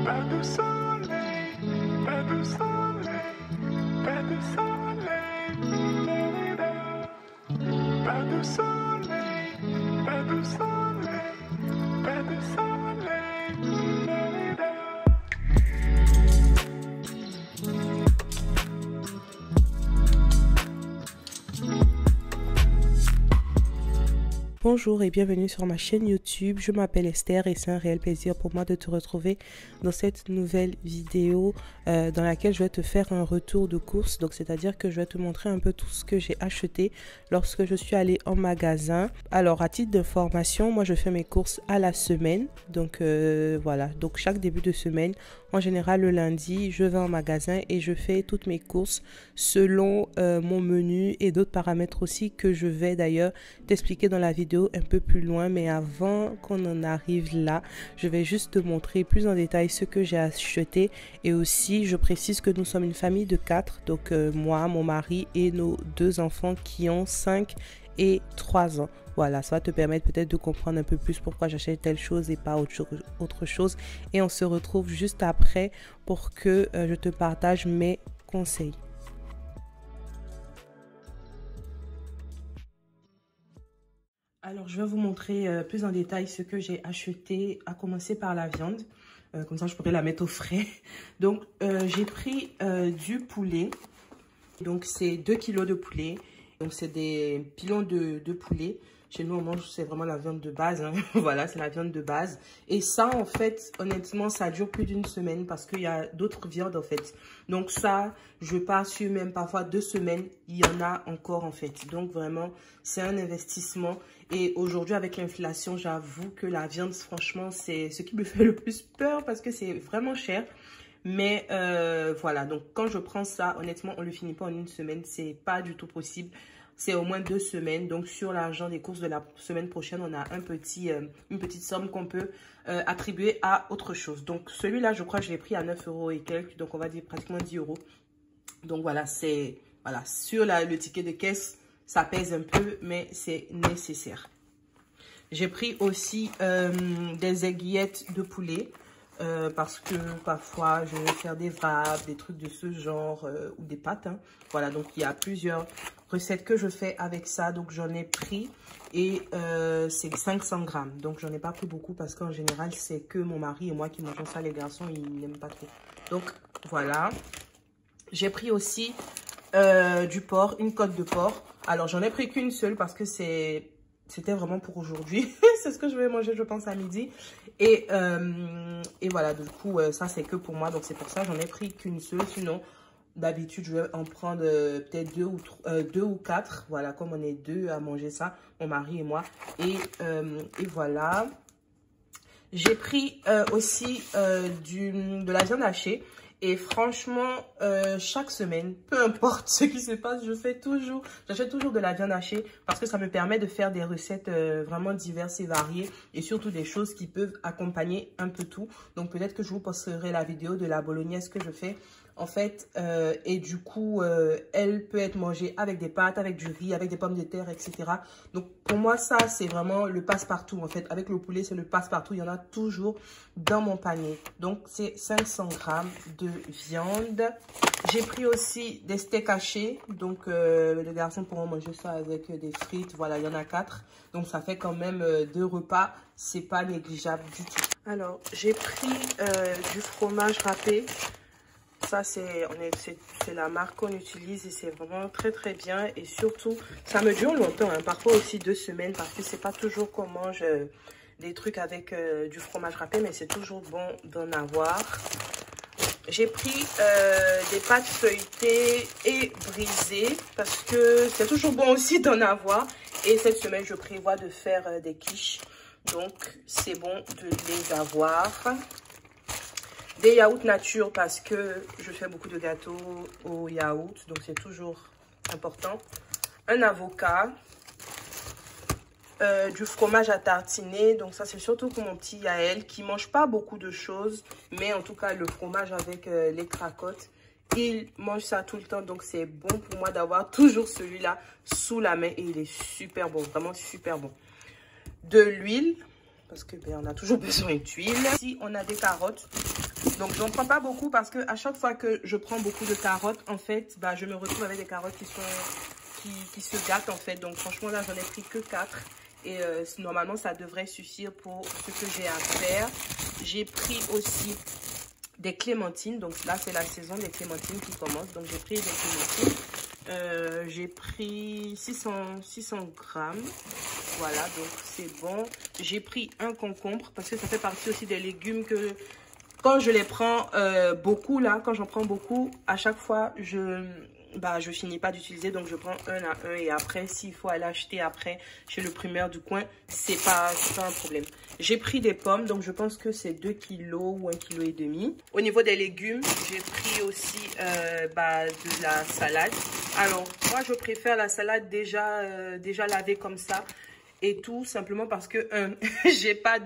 Pas de soleil, pas de soleil, pas de soleil, pas de soleil, pas de soleil, pas de soleil. Bonjour et bienvenue sur ma chaîne YouTube, je m'appelle Esther et c'est un réel plaisir pour moi de te retrouver dans cette nouvelle vidéo dans laquelle je vais te faire un retour de course. Donc c'est-à-dire que je vais te montrer un peu tout ce que j'ai acheté lorsque je suis allée en magasin. Alors à titre d'information, moi je fais mes courses à la semaine, donc voilà, donc chaque début de semaine, en général le lundi, je vais en magasin et je fais toutes mes courses selon mon menu et d'autres paramètres aussi que je vais d'ailleurs t'expliquer dans la vidéo un peu plus loin. Mais avant qu'on en arrive là, je vais juste te montrer plus en détail ce que j'ai acheté. Et aussi je précise que nous sommes une famille de 4, donc moi, mon mari et nos 2 enfants qui ont 5 et 3 ans. Voilà, ça va te permettre peut-être de comprendre un peu plus pourquoi j'achète telle chose et pas autre chose. Et on se retrouve juste après pour que je te partage mes conseils. Alors, je vais vous montrer plus en détail ce que j'ai acheté, à commencer par la viande. Comme ça, je pourrais la mettre au frais. Donc, j'ai pris du poulet. Donc, c'est 2 kilos de poulet. Donc, c'est des pilons de poulet. Chez nous, on mange, c'est vraiment la viande de base. Hein. Voilà, c'est la viande de base. Et ça, en fait, honnêtement, ça dure plus d'une semaine parce qu'il y a d'autres viandes, en fait. Donc ça, je pars sur même parfois 2 semaines. Il y en a encore, en fait. Donc vraiment, c'est un investissement. Et aujourd'hui, avec l'inflation, j'avoue que la viande, franchement, c'est ce qui me fait le plus peur parce que c'est vraiment cher. Mais voilà, donc quand je prends ça, honnêtement, on ne le finit pas en une semaine. C'est pas du tout possible. C'est au moins 2 semaines. Donc, sur l'argent des courses de la semaine prochaine, on a une petite somme qu'on peut attribuer à autre chose. Donc, celui-là, je crois que je l'ai pris à 9 € et quelques. Donc, on va dire pratiquement 10 €. Donc, voilà, c'est... Voilà, sur le ticket de caisse, ça pèse un peu, mais c'est nécessaire. J'ai pris aussi des aiguillettes de poulet. Parce que parfois je vais faire des wraps, des trucs de ce genre ou des pâtes. Hein. Voilà, donc il y a plusieurs recettes que je fais avec ça. Donc j'en ai pris et c'est 500 grammes. Donc j'en ai pas pris beaucoup parce qu'en général c'est que mon mari et moi qui mangeons ça. Les garçons ils n'aiment pas trop. Donc voilà. J'ai pris aussi du porc, une côte de porc. Alors j'en ai pris qu'une seule parce que c'était vraiment pour aujourd'hui. C'est ce que je vais manger, je pense, à midi. Et voilà, du coup, ça, c'est que pour moi. Donc, c'est pour ça, j'en ai pris qu'une seule. Sinon, d'habitude, je vais en prendre peut-être 2 ou 4. Voilà, comme on est 2 à manger ça, mon mari et moi. Et voilà. J'ai pris aussi de la viande hachée. Et franchement, chaque semaine, peu importe ce qui se passe, j'achète toujours de la viande hachée parce que ça me permet de faire des recettes vraiment diverses et variées et surtout des choses qui peuvent accompagner un peu tout. Donc peut-être que je vous posterai la vidéo de la bolognaise que je fais en fait et du coup, elle peut être mangée avec des pâtes, avec du riz, avec des pommes de terre, etc. Donc pour moi, ça, c'est vraiment le passe-partout en fait. Avec le poulet, c'est le passe-partout. Il y en a toujours dans mon panier. Donc c'est 500 grammes de viande. J'ai pris aussi des steaks hachés. Donc les garçons pourront manger ça avec des frites. Voilà, il y en a 4. Donc ça fait quand même 2 repas. C'est pas négligeable du tout. Alors j'ai pris du fromage râpé. Ça, c'est la marque qu'on utilise et c'est vraiment très très bien. Et surtout, ça me dure longtemps, hein, parfois aussi 2 semaines parce que c'est pas toujours qu'on mange des trucs avec du fromage râpé, mais c'est toujours bon d'en avoir. J'ai pris des pâtes feuilletées et brisées parce que c'est toujours bon aussi d'en avoir. Et cette semaine, je prévois de faire des quiches. Donc, c'est bon de les avoir. Des yaourts nature parce que je fais beaucoup de gâteaux au yaourt. Donc, c'est toujours important. Un avocat. Du fromage à tartiner. Donc, ça, c'est surtout pour mon petit Yael qui ne mange pas beaucoup de choses. Mais en tout cas, le fromage avec les cracottes, il mange ça tout le temps. Donc, c'est bon pour moi d'avoir toujours celui-là sous la main. Et il est super bon. Vraiment super bon. De l'huile. Parce que on a toujours besoin d'huile. Ici, on a des carottes. Donc, j'en prends pas beaucoup parce que à chaque fois que je prends beaucoup de carottes, en fait, bah, je me retrouve avec des carottes qui se gâtent, en fait. Donc, franchement, là, j'en ai pris que 4. Et normalement, ça devrait suffire pour ce que j'ai à faire. J'ai pris aussi des clémentines. Donc, là, c'est la saison des clémentines qui commence. Donc, j'ai pris des clémentines. J'ai pris 600 grammes. Voilà, donc c'est bon. J'ai pris un concombre parce que ça fait partie aussi des légumes que quand je les prends beaucoup là, quand j'en prends beaucoup, à chaque fois je finis pas d'utiliser, donc je prends un à un et après s'il faut aller acheter après chez le primeur du coin, c'est pas un problème. J'ai pris des pommes, donc je pense que c'est 2 kilos ou 1,5 kg. Au niveau des légumes, j'ai pris aussi de la salade. Alors moi je préfère la salade déjà lavée comme ça. Et tout simplement parce que, j'ai pas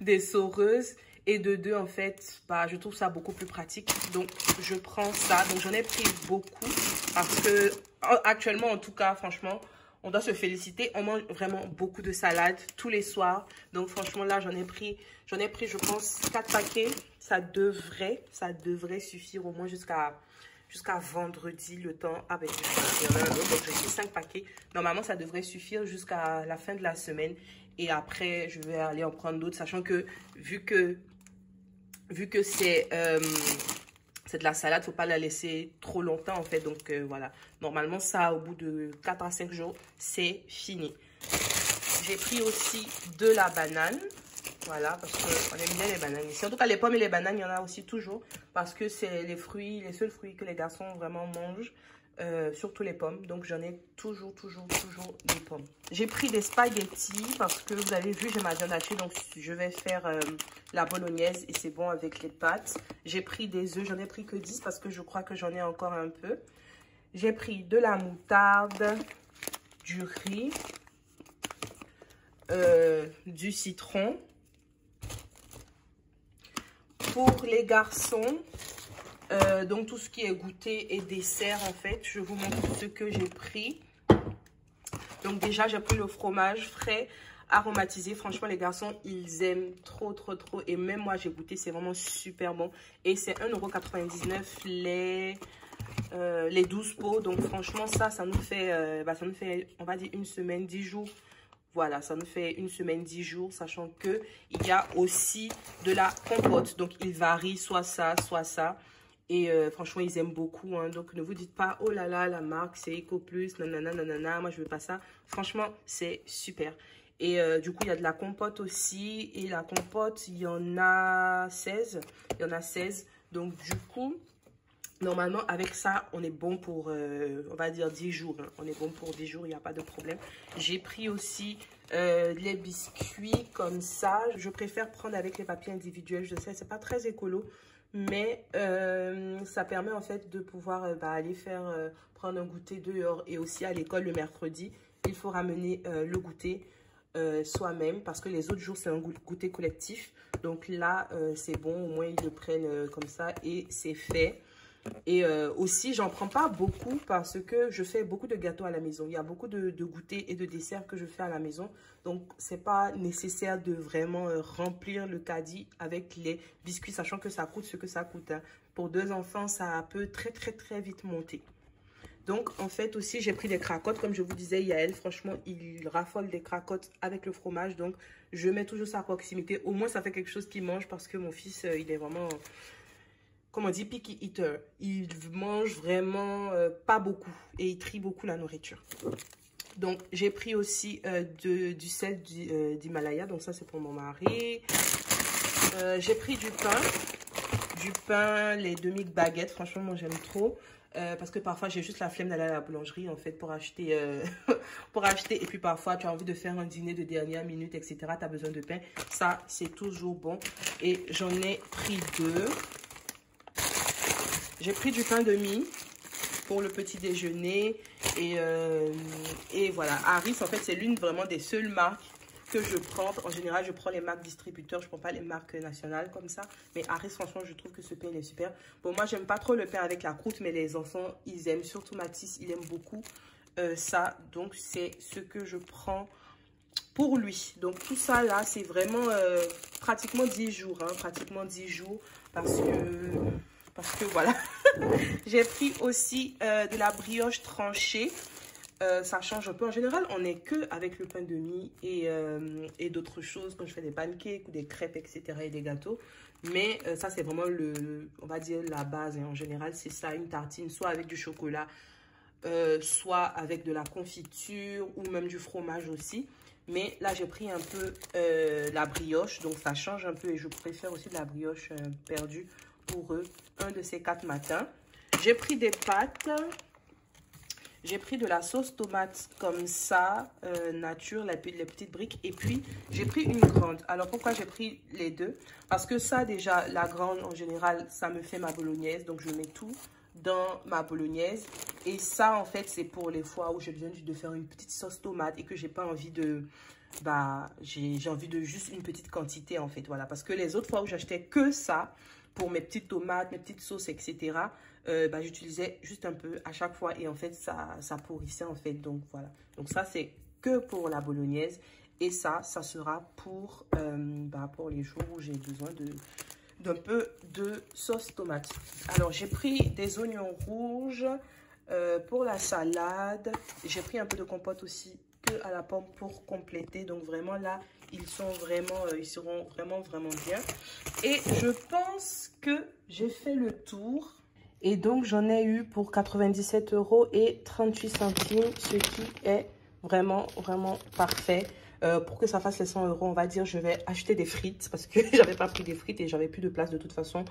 d'essoreuse. Et de 2, en fait, je trouve ça beaucoup plus pratique. Donc, je prends ça. Donc, j'en ai pris beaucoup. Parce que, actuellement, en tout cas, franchement, on doit se féliciter. On mange vraiment beaucoup de salade tous les soirs. Donc, franchement, là, j'en ai pris, je pense, 4 paquets. Ça devrait suffire au moins jusqu'à vendredi, le temps. Ah ben, il y en a un autre, donc j'ai pris 5 paquets. Normalement, ça devrait suffire jusqu'à la fin de la semaine. Et après, je vais aller en prendre d'autres, sachant que vu que c'est de la salade, faut pas la laisser trop longtemps en fait. Donc voilà, normalement ça, au bout de 4 à 5 jours, c'est fini. J'ai pris aussi de la banane. Voilà, parce qu'on aime bien les bananes ici. En tout cas, les pommes et les bananes, il y en a aussi toujours. Parce que c'est les seuls fruits que les garçons vraiment mangent. Surtout les pommes. Donc, j'en ai toujours des pommes. J'ai pris des spaghettis parce que vous avez vu, j'ai ma viande hachée. Donc, je vais faire la bolognaise et c'est bon avec les pâtes. J'ai pris des œufs. J'en ai pris que 10 parce que je crois que j'en ai encore un peu. J'ai pris de la moutarde, du riz, du citron. Pour les garçons, donc tout ce qui est goûter et dessert, en fait, je vous montre ce que j'ai pris. Donc déjà, j'ai pris le fromage frais aromatisé. Franchement, les garçons, ils aiment trop. Et même moi, j'ai goûté, c'est vraiment super bon. Et c'est 1,99 € les 12 pots. Donc franchement, ça nous fait, on va dire, une semaine, 10 jours. Voilà, ça nous fait une semaine, 10 jours, sachant qu'il y a aussi de la compote. Donc, il varie soit ça, soit ça. Et franchement, ils aiment beaucoup. Hein. Donc, ne vous dites pas, oh là là, la marque, c'est EcoPlus, nanana, moi, je veux pas ça. Franchement, c'est super. Et du coup, il y a de la compote aussi. Et la compote, il y en a 16. Il y en a 16. Donc, du coup, normalement, avec ça, on est bon pour, on va dire, 10 jours. Hein. On est bon pour 10 jours, il n'y a pas de problème. J'ai pris aussi les biscuits comme ça. Je préfère prendre avec les papiers individuels. Je sais, c'est pas très écolo. Mais ça permet en fait de pouvoir aller prendre un goûter dehors. Et aussi à l'école le mercredi, il faut ramener le goûter soi-même. Parce que les autres jours, c'est un goûter collectif. Donc là, c'est bon. Au moins, ils le prennent comme ça et c'est fait. Et aussi, j'en prends pas beaucoup parce que je fais beaucoup de gâteaux à la maison. Il y a beaucoup de goûters et de desserts que je fais à la maison. Donc, c'est pas nécessaire de vraiment remplir le caddie avec les biscuits, sachant que ça coûte ce que ça coûte. Hein. Pour 2 enfants, ça peut très vite monter. Donc, en fait, aussi, j'ai pris des cracottes. Comme je vous disais, Yael, franchement, il raffole des cracottes avec le fromage. Donc, je mets toujours ça à proximité. Au moins, ça fait quelque chose qu'il mange parce que mon fils, il est vraiment... Comme on dit, picky eater. Il mange vraiment pas beaucoup et il trie beaucoup la nourriture. Donc, j'ai pris aussi du sel d'Himalaya. Donc, ça, c'est pour mon mari. J'ai pris du pain. Du pain, les demi-baguettes. Franchement, moi, j'aime trop. Parce que parfois, j'ai juste la flemme d'aller à la boulangerie, en fait, pour acheter. Et puis, parfois, tu as envie de faire un dîner de dernière minute, etc. Tu as besoin de pain. Ça, c'est toujours bon. Et j'en ai pris 2. J'ai pris du pain de mie pour le petit déjeuner. Et voilà. Harris, en fait, c'est l'une vraiment des seules marques que je prends. En général, je prends les marques distributeurs. Je ne prends pas les marques nationales comme ça. Mais Harris, franchement, je trouve que ce pain, il est super. Bon, moi, j'aime pas trop le pain avec la croûte. Mais les enfants, ils aiment. Surtout Mathis, il aime beaucoup ça. Donc, c'est ce que je prends pour lui. Donc tout ça là, c'est vraiment pratiquement 10 jours, hein, pratiquement 10 jours parce que voilà. J'ai pris aussi de la brioche tranchée. Ça change un peu. En général, on n'est que avec le pain de mie et d'autres choses quand je fais des pancakes ou des crêpes, etc. et des gâteaux. Mais ça, c'est vraiment on va dire la base. Et en général, c'est ça, une tartine, soit avec du chocolat, soit avec de la confiture ou même du fromage aussi. Mais là, j'ai pris un peu la brioche, donc ça change un peu et je préfère aussi de la brioche perdue pour eux, un de ces 4 matins. J'ai pris des pâtes. J'ai pris de la sauce tomate comme ça, nature, les petites briques. Et puis, j'ai pris une grande. Alors, pourquoi j'ai pris les deux? Parce que ça, déjà, la grande, en général, ça me fait ma bolognaise. Donc, je mets tout dans ma bolognaise. Et ça, en fait, c'est pour les fois où j'ai besoin de faire une petite sauce tomate et que j'ai pas envie de... j'ai envie de juste une petite quantité, en fait. Voilà. Parce que les autres fois où j'achetais que ça, pour mes petites tomates, mes petites sauces, etc., j'utilisais juste un peu à chaque fois et en fait, ça pourrissait en fait. Donc, voilà. Donc, ça, c'est que pour la bolognaise et ça sera pour les jours où j'ai besoin d'un peu de sauce tomate. Alors, j'ai pris des oignons rouges pour la salade. J'ai pris un peu de compote aussi à la pomme pour compléter. Donc, vraiment, là, ils seront vraiment bien. Et je pense que j'ai fait le tour. Et donc, j'en ai eu pour 97 € et 38 centimes, ce qui est vraiment parfait. Pour que ça fasse les 100 €, on va dire, je vais acheter des frites parce que j'avais pas pris des frites et j'avais plus de place de toute façon.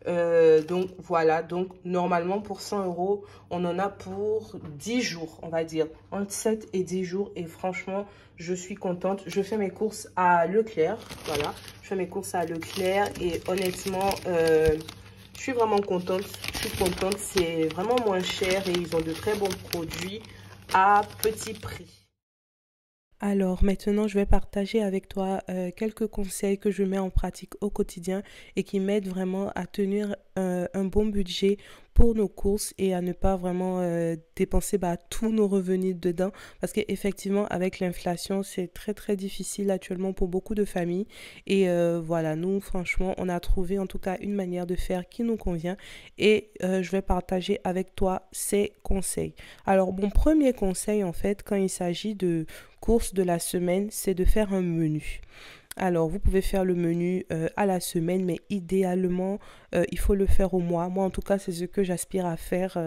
Donc, voilà. Donc, normalement, pour 100 €, on en a pour 10 jours, on va dire. Entre 7 et 10 jours. Et franchement, je suis contente. Je fais mes courses à Leclerc. Voilà. Je fais mes courses à Leclerc et honnêtement... je suis vraiment contente, c'est vraiment moins cher et ils ont de très bons produits à petit prix. Alors maintenant, je vais partager avec toi quelques conseils que je mets en pratique au quotidien et qui m'aident vraiment à tenir un bon budget pour nos courses et à ne pas vraiment dépenser tous nos revenus dedans parce qu'effectivement avec l'inflation c'est très difficile actuellement pour beaucoup de familles et voilà, nous franchement on a trouvé en tout cas une manière de faire qui nous convient et je vais partager avec toi ces conseils. Alors mon premier conseil en fait quand il s'agit de courses de la semaine, c'est de faire un menu. Alors, vous pouvez faire le menu à la semaine, mais idéalement, il faut le faire au mois. Moi, en tout cas, c'est ce que j'aspire à faire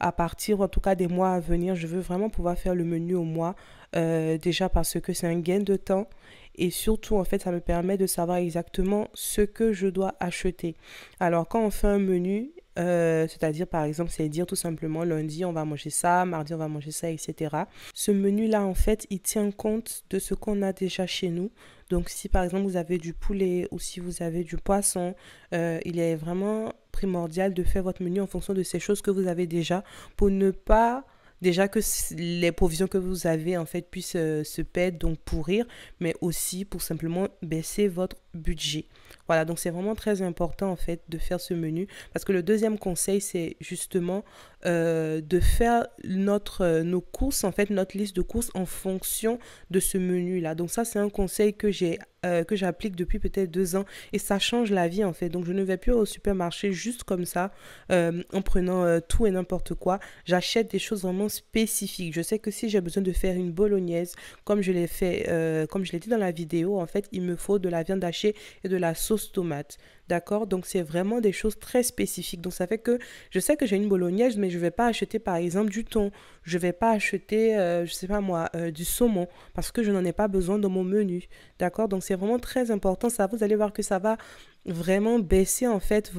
à partir, en tout cas, des mois à venir. Je veux vraiment pouvoir faire le menu au mois, déjà parce que c'est un gain de temps. Et surtout, en fait, ça me permet de savoir exactement ce que je dois acheter. Alors, quand on fait un menu, c'est-à-dire, par exemple, c'est dire tout simplement lundi, on va manger ça, mardi, on va manger ça, etc. Ce menu-là, en fait, il tient compte de ce qu'on a déjà chez nous. Donc, si par exemple, vous avez du poulet ou si vous avez du poisson, il est vraiment primordial de faire votre menu en fonction de ces choses que vous avez déjà pour ne pas... Déjà que les provisions que vous avez en fait puissent se perdre, donc pourrir, mais aussi pour simplement baisser votre budget. Voilà, donc c'est vraiment très important en fait de faire ce menu parce que le deuxième conseil c'est justement de faire nos courses, en fait notre liste de courses en fonction de ce menu là. Donc ça c'est un conseil que j'applique depuis peut-être 2 ans et ça change la vie en fait. Donc je ne vais plus au supermarché juste comme ça en prenant tout et n'importe quoi. J'achète des choses vraiment spécifiques. Je sais que si j'ai besoin de faire une bolognaise comme je l'ai fait, comme je l'ai dit dans la vidéo, en fait il me faut de la viande hachée et de la sauce tomate. D'accord? Donc, c'est vraiment des choses très spécifiques. Donc, ça fait que je sais que j'ai une bolognaise, mais je ne vais pas acheter, par exemple, du thon. Je ne vais pas acheter, je ne sais pas moi, du saumon parce que je n'en ai pas besoin dans mon menu. D'accord? Donc, c'est vraiment très important. Ça, vous allez voir que ça va vraiment baisser, en fait,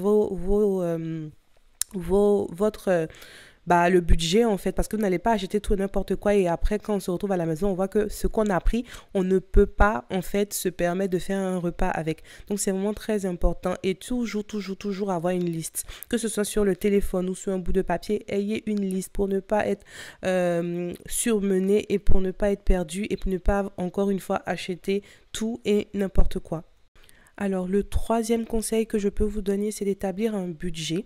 le budget en fait parce que vous n'allez pas acheter tout et n'importe quoi et après quand on se retrouve à la maison on voit que ce qu'on a pris on ne peut pas en fait se permettre de faire un repas avec. Donc c'est vraiment très important et toujours avoir une liste, que ce soit sur le téléphone ou sur un bout de papier. Ayez une liste pour ne pas être surmené et pour ne pas être perdu et pour ne pas encore une fois acheter tout et n'importe quoi. Alors le troisième conseil que je peux vous donner c'est d'établir un budget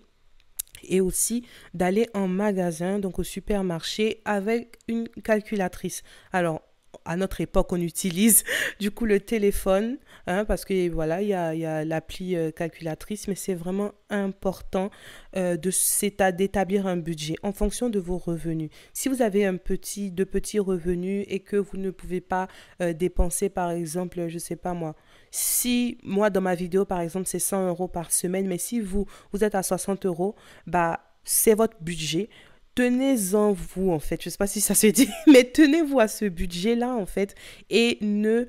et aussi d'aller en magasin, donc au supermarché, avec une calculatrice. Alors, à notre époque, on utilise du coup le téléphone, hein, parce que voilà, il y a l'appli calculatrice, mais c'est vraiment important d'établir un budget en fonction de vos revenus. Si vous avez de petits revenus et que vous ne pouvez pas dépenser, par exemple, je sais pas moi, si moi dans ma vidéo par exemple c'est 100 euros par semaine, mais si vous êtes à 60 euros, bah c'est votre budget. Tenez-en vous en fait, je sais pas si ça se dit, mais tenez-vous à ce budget-là en fait et ne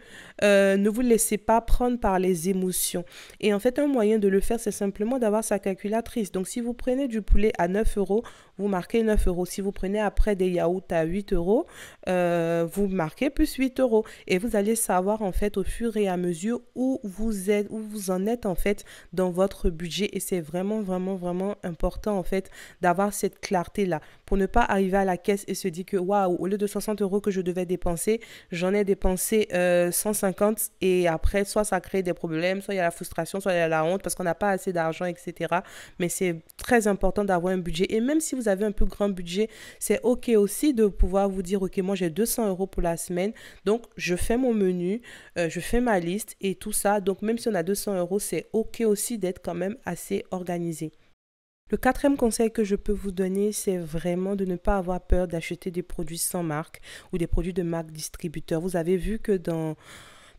vous laissez pas prendre par les émotions. Et en fait, un moyen de le faire, c'est simplement d'avoir sa calculatrice. Donc, si vous prenez du poulet à 9 euros, vous marquez 9 euros. Si vous prenez après des yaourts à 8 euros, vous marquez plus 8 euros. Et vous allez savoir en fait au fur et à mesure où vous êtes, où vous en êtes en fait dans votre budget. Et c'est vraiment, vraiment, vraiment important en fait d'avoir cette clarté-là pour ne pas arriver à la caisse et se dire que waouh, au lieu de 60 euros que je devais dépenser, j'en ai dépensé 150 et après, soit ça crée des problèmes, soit il y a la frustration, soit il y a la honte parce qu'on n'a pas assez d'argent, etc. Mais c'est très important d'avoir un budget. Et même si vous avez un plus grand budget, c'est OK aussi de pouvoir vous dire, OK, moi j'ai 200 euros pour la semaine, donc je fais mon menu, je fais ma liste et tout ça. Donc même si on a 200 euros, c'est OK aussi d'être quand même assez organisé. Le quatrième conseil que je peux vous donner, c'est vraiment de ne pas avoir peur d'acheter des produits sans marque ou des produits de marque distributeur. Vous avez vu que dans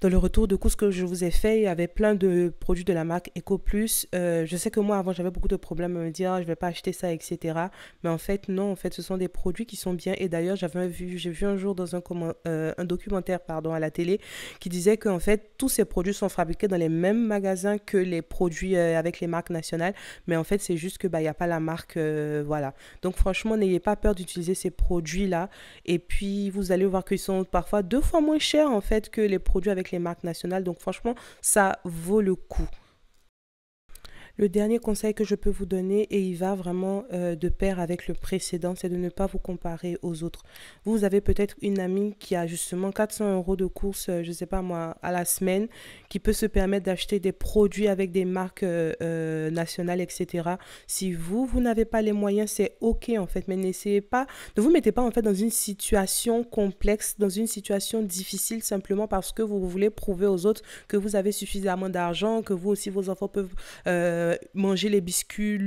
le retour de course que je vous ai fait, il y avait plein de produits de la marque EcoPlus. Je sais que moi, avant, j'avais beaucoup de problèmes à me dire, je ne vais pas acheter ça, etc. Mais en fait, non, en fait, ce sont des produits qui sont bien. Et d'ailleurs, j'ai vu un jour dans un documentaire à la télé qui disait qu'en fait, tous ces produits sont fabriqués dans les mêmes magasins que les produits avec les marques nationales. Mais en fait, c'est juste que, il n'y a pas la marque, voilà. Donc, franchement, n'ayez pas peur d'utiliser ces produits-là. Et puis, vous allez voir qu'ils sont parfois 2 fois moins chers, en fait, que les produits avec les marques nationales. Donc franchement, ça vaut le coup. Le dernier conseil que je peux vous donner, et il va vraiment de pair avec le précédent, c'est de ne pas vous comparer aux autres. Vous avez peut-être une amie qui a justement 400 euros de courses, je ne sais pas moi, à la semaine, qui peut se permettre d'acheter des produits avec des marques nationales, etc. Si vous n'avez pas les moyens, c'est OK en fait, mais n'essayez pas, ne vous mettez pas en fait dans une situation complexe, dans une situation difficile simplement parce que vous voulez prouver aux autres que vous avez suffisamment d'argent, que vous aussi vos enfants peuvent manger les biscuits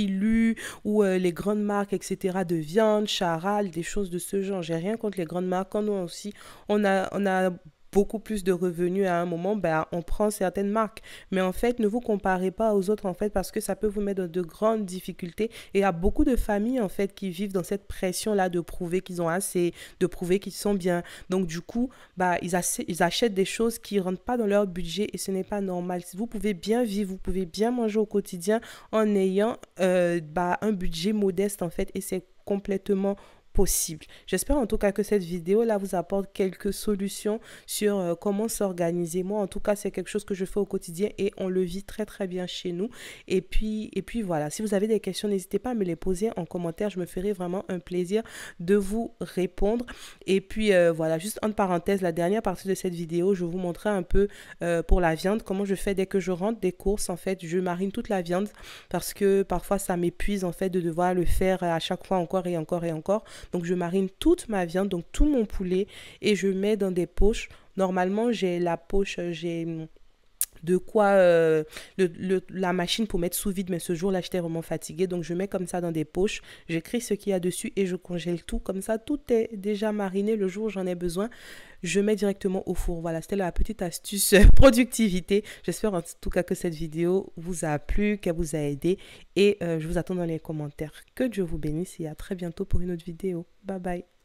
lus ou les grandes marques, etc. de viande, Charal, des choses de ce genre. J'ai rien contre les grandes marques. Quand nous aussi, on a beaucoup plus de revenus à un moment, on prend certaines marques. Mais en fait, ne vous comparez pas aux autres, en fait, parce que ça peut vous mettre dans de grandes difficultés. Et il y a beaucoup de familles, en fait, qui vivent dans cette pression-là de prouver qu'ils ont assez, de prouver qu'ils sont bien. Donc, du coup, ils achètent des choses qui ne rentrent pas dans leur budget et ce n'est pas normal. Vous pouvez bien vivre, vous pouvez bien manger au quotidien en ayant un budget modeste, en fait, et c'est complètement possible. J'espère en tout cas que cette vidéo là vous apporte quelques solutions sur comment s'organiser. Moi en tout cas c'est quelque chose que je fais au quotidien et on le vit très très bien chez nous. Et puis voilà, si vous avez des questions, n'hésitez pas à me les poser en commentaire, je me ferai vraiment un plaisir de vous répondre. Et puis voilà, juste entre parenthèses, la dernière partie de cette vidéo, je vous montrer un peu pour la viande, comment je fais dès que je rentre des courses. En fait, je marine toute la viande parce que parfois ça m'épuise en fait de devoir le faire à chaque fois encore et encore et encore. Donc, je marine toute ma viande, donc tout mon poulet et je mets dans des poches. Normalement, j'ai la poche, j'ai de quoi la machine pour mettre sous vide, mais ce jour-là, j'étais vraiment fatiguée. Donc, je mets comme ça dans des poches. J'écris ce qu'il y a dessus et je congèle tout. Comme ça, tout est déjà mariné. Le jour où j'en ai besoin, je mets directement au four. Voilà, c'était la petite astuce productivité. J'espère en tout cas que cette vidéo vous a plu, qu'elle vous a aidé. Et je vous attends dans les commentaires. Que Dieu vous bénisse et à très bientôt pour une autre vidéo. Bye bye.